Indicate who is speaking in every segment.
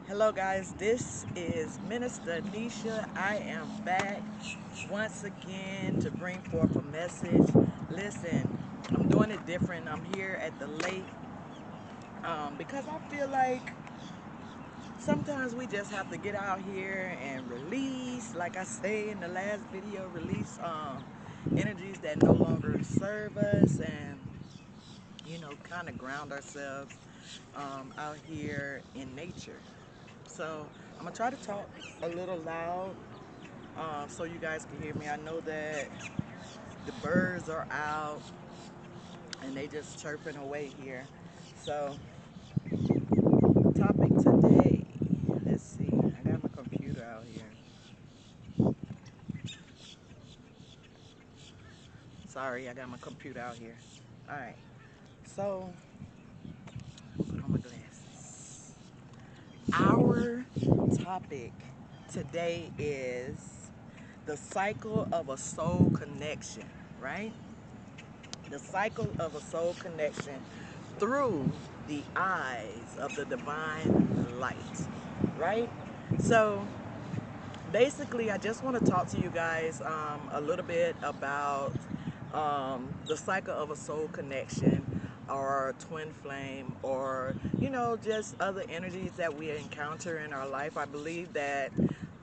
Speaker 1: Hello guys, this is Minister Nisha. I am back once again to bring forth a message. Listen, I'm doing it different. I'm here at the lake because I feel like sometimes we just have to get out here and release, like I say in the last video, release energies that no longer serve us and kind of ground ourselves out here in nature. So I'm gonna try to talk a little loud so you guys can hear me. I know that the birds are out and they just chirping away here. So topic today, let's see. I got my computer out here. Sorry, I got my computer out here. All right. So put on my glasses. Our topic today is the cycle of a soul connection, right? The cycle of a soul connection through the eyes of the divine light, right? So basically, I just want to talk to you guys a little bit about the cycle of a soul connection or twin flame or just other energies that we encounter in our life. I believe that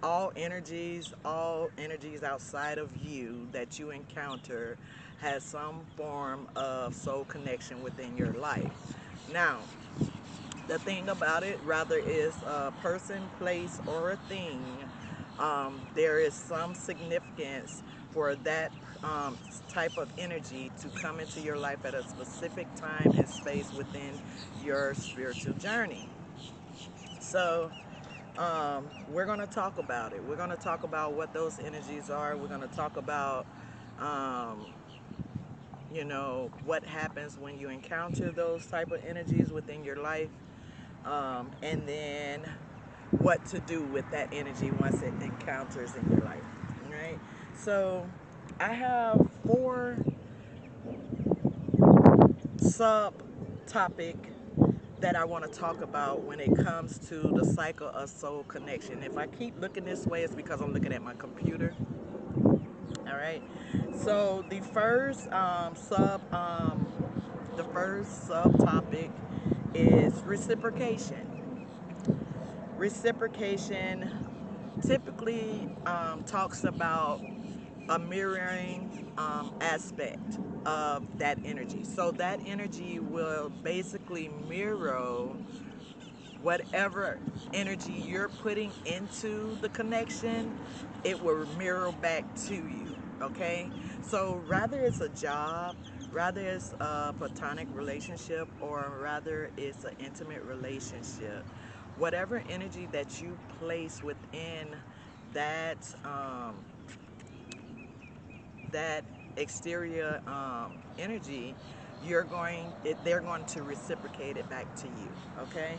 Speaker 1: all energies outside of you that you encounter has some form of soul connection within your life. Now, the thing about it, rather is a person, place, or a thing, there is some significance for that type of energy to come into your life at a specific time and space within your spiritual journey. So, we're going to talk about it. We're going to talk about what those energies are. We're going to talk about, um, what happens when you encounter those type of energies within your life, and then what to do with that energy once it encounters in your life. Right? So I have four subtopic that I want to talk about when it comes to the cycle of soul connection. If I keep looking this way, it's because I'm looking at my computer. All right. So the first subtopic is reciprocation. Reciprocation typically talks about a mirroring aspect of that energy. So that energy will basically mirror whatever energy you're putting into the connection, it will mirror back to you. Okay? So rather it's a job, rather it's a platonic relationship, or rather it's an intimate relationship, whatever energy that you place within that that exterior energy, they're going to reciprocate it back to you. Okay,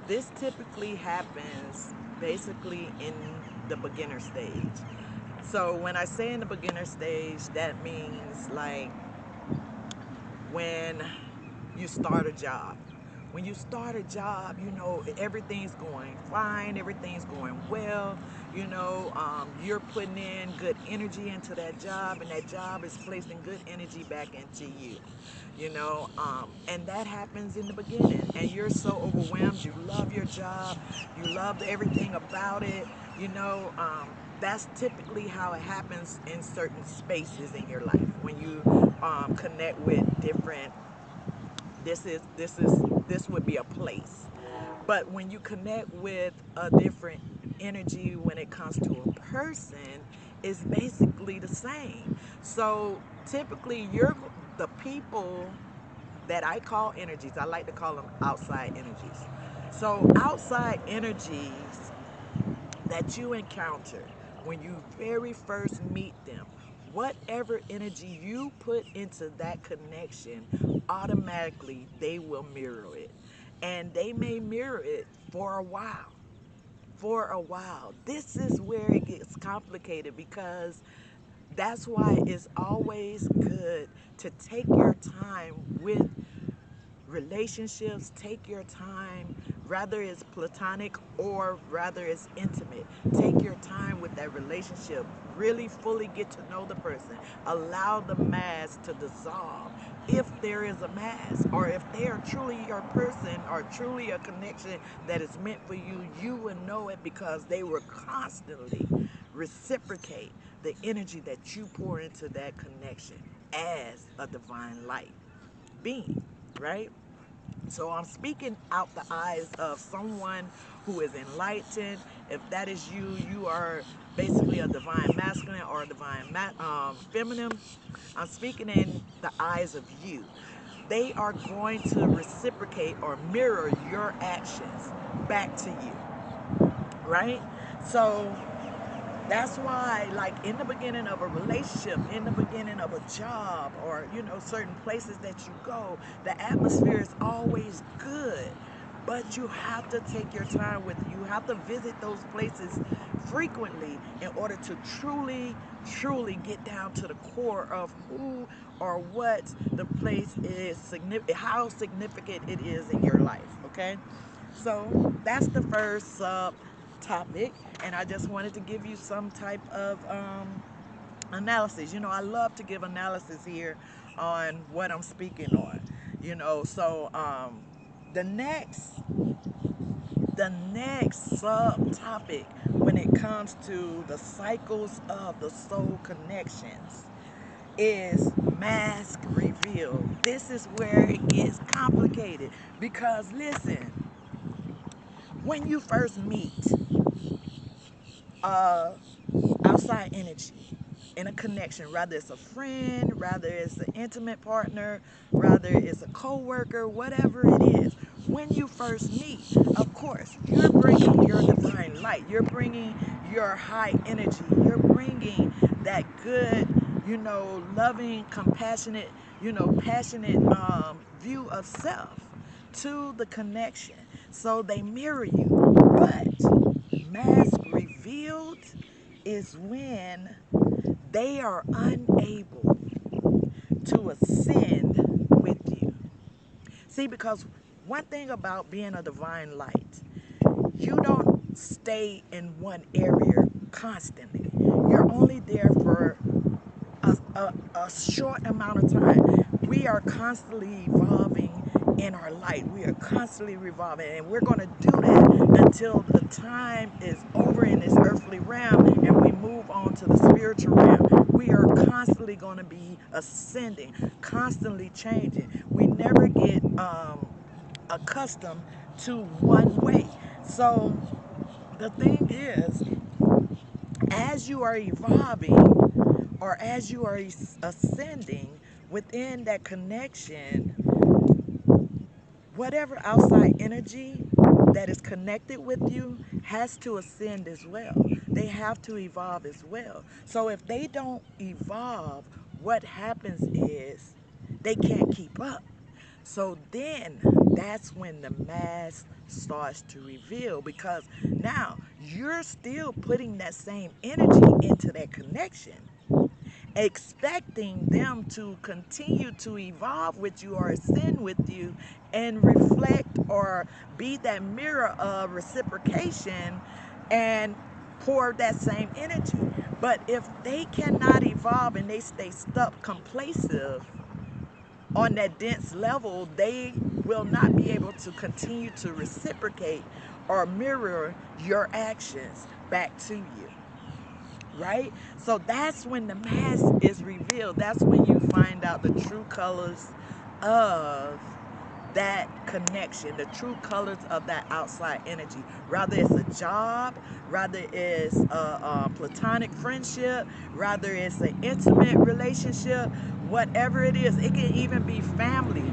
Speaker 1: this typically happens basically in the beginner stage. So when I say in the beginner stage, that means like when you start a job. When you start a job, everything's going fine, everything's going well, you're putting in good energy into that job, and that job is placing good energy back into you, and that happens in the beginning, and you're so overwhelmed, you love your job, you love everything about it, that's typically how it happens in certain spaces in your life when you connect with different this would be a place. But when you connect with a different energy when it comes to a person, it's basically the same. So typically the people that I call energies, I like to call them outside energies. So outside energies that you encounter when you very first meet them, whatever energy you put into that connection, automatically they will mirror it. And they may mirror it for a while. For a while. This is where it gets complicated, because that's why it's always good to take your time with relationships, take your time, rather it's platonic or rather it's intimate. Take your time with that relationship. Really fully get to know the person. Allow the mask to dissolve. If there is a mask, or if they are truly your person or truly a connection that is meant for you, you will know it because they will constantly reciprocate the energy that you pour into that connection as a divine light being, right? So I'm speaking out the eyes of someone who is enlightened. If that is you, you are basically a divine masculine or a divine feminine. I'm speaking in the eyes of you. They are going to reciprocate or mirror your actions back to you, right? So that's why, like in the beginning of a relationship, in the beginning of a job, or certain places that you go, the atmosphere is always good. But you have to take your time with it. You have to visit those places frequently in order to truly, truly get down to the core of who or what the place is, how significant it is in your life. Okay, so that's the first topic, and I just wanted to give you some type of analysis. I love to give analysis here on what I'm speaking on. So the next subtopic when it comes to the cycles of the soul connections is mask reveal. This is where it gets complicated because listen, when you first meet uh, outside energy in a connection, rather it's a friend, rather it's an intimate partner, rather it's a co-worker, whatever it is, when you first meet, of course, you're bringing your divine light, you're bringing your high energy, you're bringing that good, loving, compassionate, passionate view of self to the connection. So they mirror you. But mask revealed is when they are unable to ascend with you. See, because one thing about being a divine light, you don't stay in one area constantly. You're only there for a short amount of time. We are constantly evolving in our light. We are constantly revolving, and we're going to do that until the time is over in this earthly realm and we move on to the spiritual realm. We are constantly going to be ascending, constantly changing. We never get accustomed to one way. So the thing is, as you are evolving or as you are ascending within that connection, whatever outside energy that is connected with you has to ascend as well. They have to evolve as well. So if they don't evolve, what happens is they can't keep up. So then that's when the mask starts to reveal, because now you're still putting that same energy into that connection, expecting them to continue to evolve with you or ascend with you and reflect or be that mirror of reciprocation and pour that same energy. But if they cannot evolve and they stay stuck complacent on that dense level, they will not be able to continue to reciprocate or mirror your actions back to you. Right? So that's when the mask is revealed. That's when you find out the true colors of that connection, the true colors of that outside energy. Rather it's a job, rather it's a platonic friendship, rather it's an intimate relationship, whatever it is. It can even be family,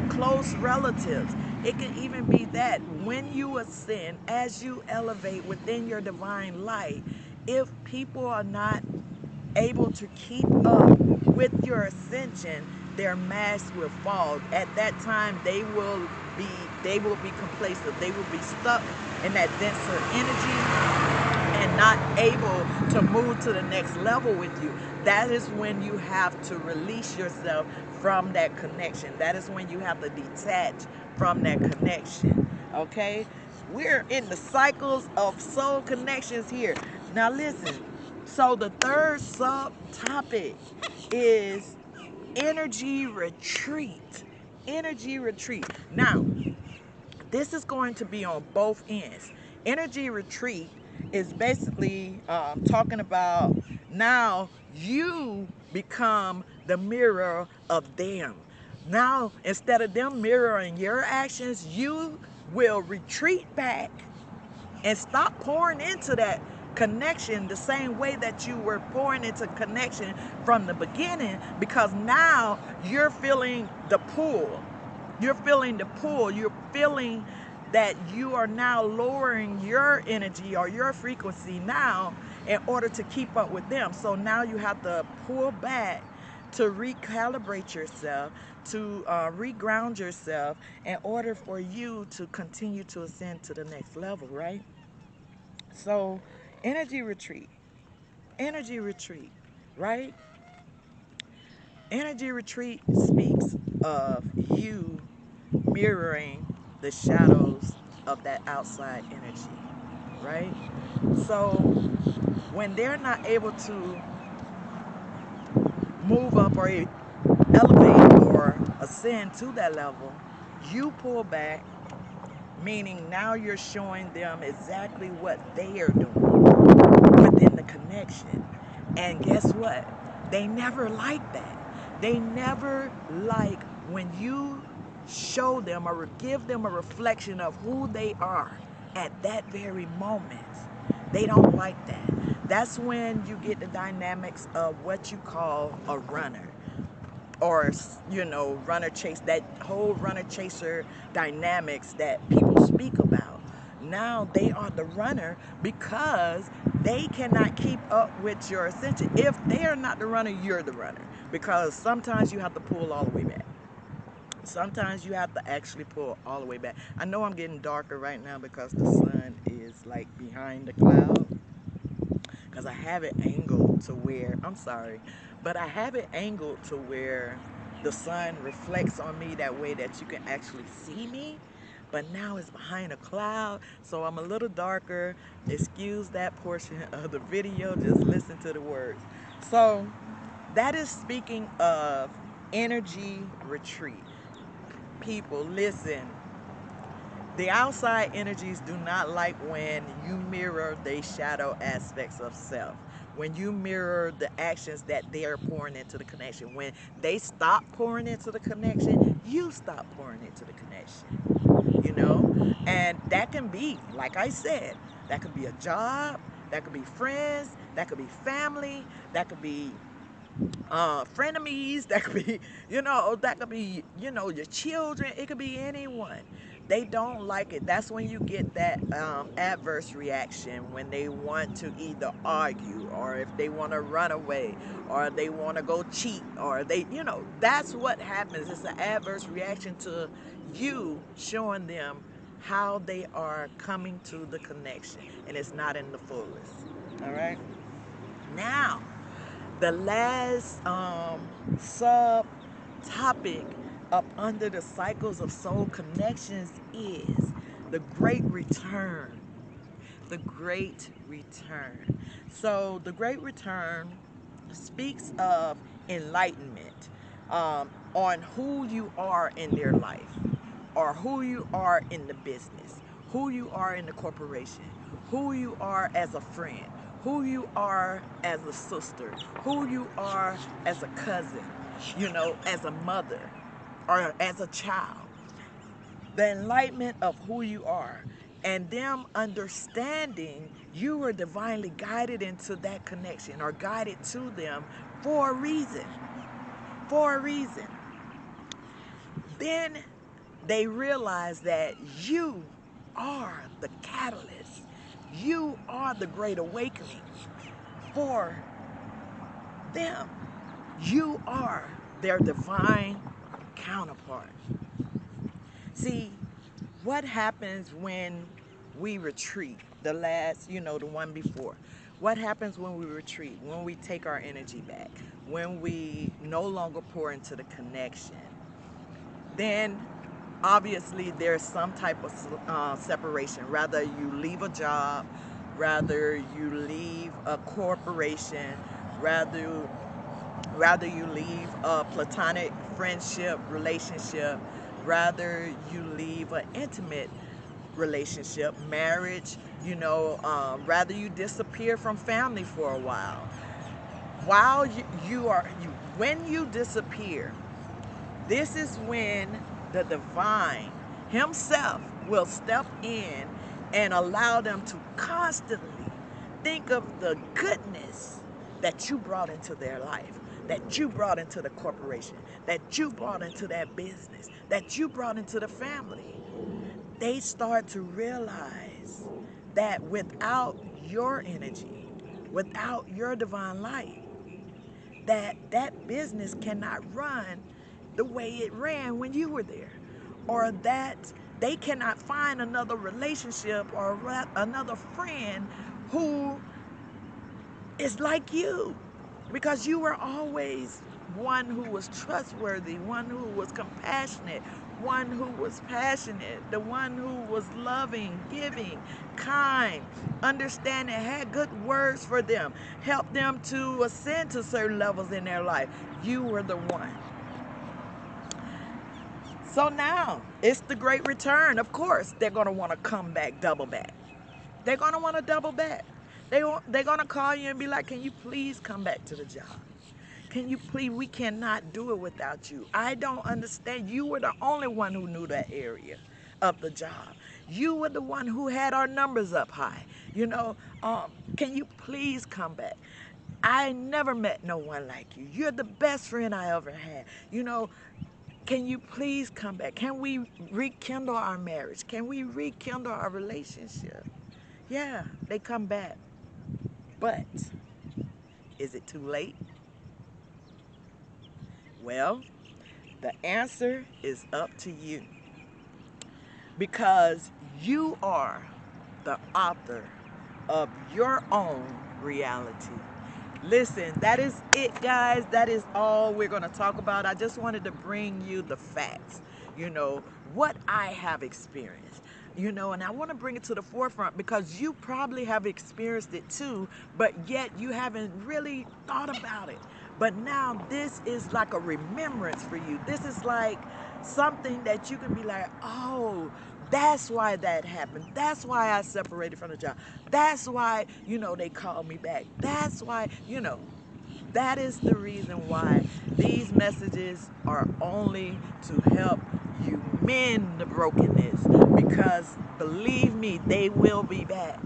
Speaker 1: close relatives. It can even be that when you ascend, as you elevate within your divine light, if people are not able to keep up with your ascension, their mask will fall. At that time, they will be complacent. They will be stuck in that denser energy, and not able to move to the next level with you, that is when you have to release yourself from that connection. That is when you have to detach from that connection. Okay? We're in the cycles of soul connections here. Now listen. So the third subtopic is energy retreat. Energy retreat. Now, this is going to be on both ends. Energy retreat is basically talking about now you become the mirror of them. Now, instead of them mirroring your actions, you will retreat back and stop pouring into that connection the same way that you were pouring into connection from the beginning, because now you're feeling the pull. You're feeling the pull. You're feeling that you are now lowering your energy or your frequency now in order to keep up with them. So now you have to pull back to recalibrate yourself, to reground yourself in order for you to continue to ascend to the next level, right? So, energy retreat, right? Energy retreat speaks of you mirroring the shadows of that outside energy, right? So, when they're not able to move up or elevate or ascend to that level, you pull back, meaning now you're showing them exactly what they are doing within the connection. And guess what? They never like that. They never like when you show them or give them a reflection of who they are at that very moment. They don't like that. That's when you get the dynamics of what you call a runner, or runner chase, that whole runner chaser dynamics that people speak about. Now they are the runner because they cannot keep up with your ascension. If they are not the runner, you're the runner, because sometimes you have to pull all the way back. Sometimes you have to actually pull all the way back. I know I'm getting darker right now because the sun is like behind the cloud, because I have it angled to where, I'm sorry, but I have it angled to where the sun reflects on me that way that you can actually see me. But now it's behind a cloud, so I'm a little darker. Excuse that portion of the video, just listen to the words. So that is speaking of energy retreat. People, listen. The outside energies do not like when you mirror the shadow aspects of self. When you mirror the actions that they are pouring into the connection. When they stop pouring into the connection, you stop pouring into the connection. And that can be, like I said, that could be a job, that could be friends, that could be family, that could be frenemies, that could be, that could be, your children. It could be anyone. They don't like it. That's when you get that adverse reaction, when they want to either argue, or if they want to run away, or they want to go cheat, or that's what happens. It's an adverse reaction to you showing them how they are coming to the connection, and it's not in the fullest. All right. Now, the last subtopic up under the cycles of soul connections is the great return. The great return. So the great return speaks of enlightenment on who you are in their life, or who you are in the business, who you are in the corporation, who you are as a friend, who you are as a sister, who you are as a cousin, as a mother, or as a child. The enlightenment of who you are, and them understanding you were divinely guided into that connection, or guided to them for a reason. For a reason. Then they realize that you are the catalyst. You are the great awakening for them. You are their divine counterpart. See, what happens when we retreat. The last, the one before. What happens when we retreat? When we take our energy back, when we no longer pour into the connection, then obviously there's some type of separation. Rather you leave a job, rather you leave a corporation, rather you leave a platonic friendship, relationship, rather you leave an intimate relationship, marriage, rather you disappear from family for a while. While when you disappear, this is when the divine himself will step in and allow them to constantly think of the goodness that you brought into their life, that you brought into the corporation, that you brought into that business, that you brought into the family. They start to realize that without your energy, without your divine light, that business cannot run the way it ran when you were there, or that they cannot find another relationship or another friend who is like you, because you were always one who was trustworthy, one who was compassionate, one who was passionate, the one who was loving, giving, kind, understanding, had good words for them, helped them to ascend to certain levels in their life. You were the one. So now it's the great return. Of course, they're going to want to come back, double back. They're going to want to double back. They're going to call you and be like, can you please come back to the job? Can you please, we cannot do it without you. I don't understand. You were the only one who knew that area of the job. You were the one who had our numbers up high. Can you please come back? I never met no one like you. You're the best friend I ever had. Can you please come back? Can we rekindle our marriage? Can we rekindle our relationship? Yeah, they come back. But is it too late? Well, the answer is up to you, because you are the author of your own reality. Listen, that is it, guys. That is all we're going to talk about. I just wanted to bring you the facts, what I have experienced, and I want to bring it to the forefront because you probably have experienced it too, but yet you haven't really thought about it. But now this is like a remembrance for you. This is like something that you can be like, oh, that's why that happened. That's why I separated from the job. That's why, they called me back. That's why, that is the reason why these messages are only to help you mend the brokenness. Because believe me, they will be back.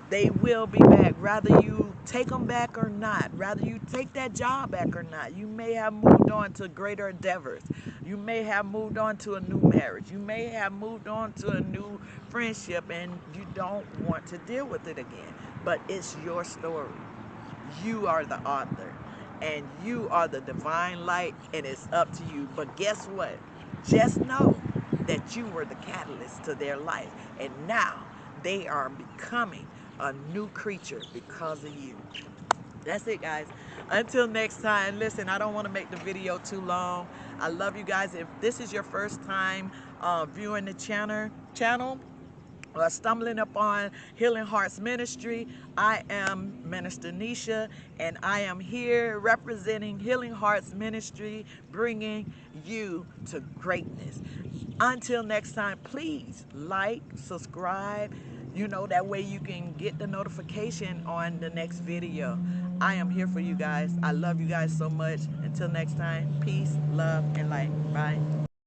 Speaker 1: They will be back, rather you take them back or not, rather you take that job back or not. You may have moved on to greater endeavors. You may have moved on to a new marriage. You may have moved on to a new friendship and you don't want to deal with it again. But it's your story. You are the author and you are the divine light, and it's up to you. But guess what? Just know that you were the catalyst to their life, and now they are becoming a new creature because of you. That's it, guys. Until next time, listen, I don't want to make the video too long. I love you guys. If this is your first time viewing the channel, stumbling upon Healing Hearts Ministry, I am Minister Nisha, and I am here representing Healing Hearts Ministry, bringing you to greatness. Until next time, please like, subscribe, that way you can get the notification on the next video. I am here for you guys. I love you guys so much. Until next time, peace, love, and light. Bye.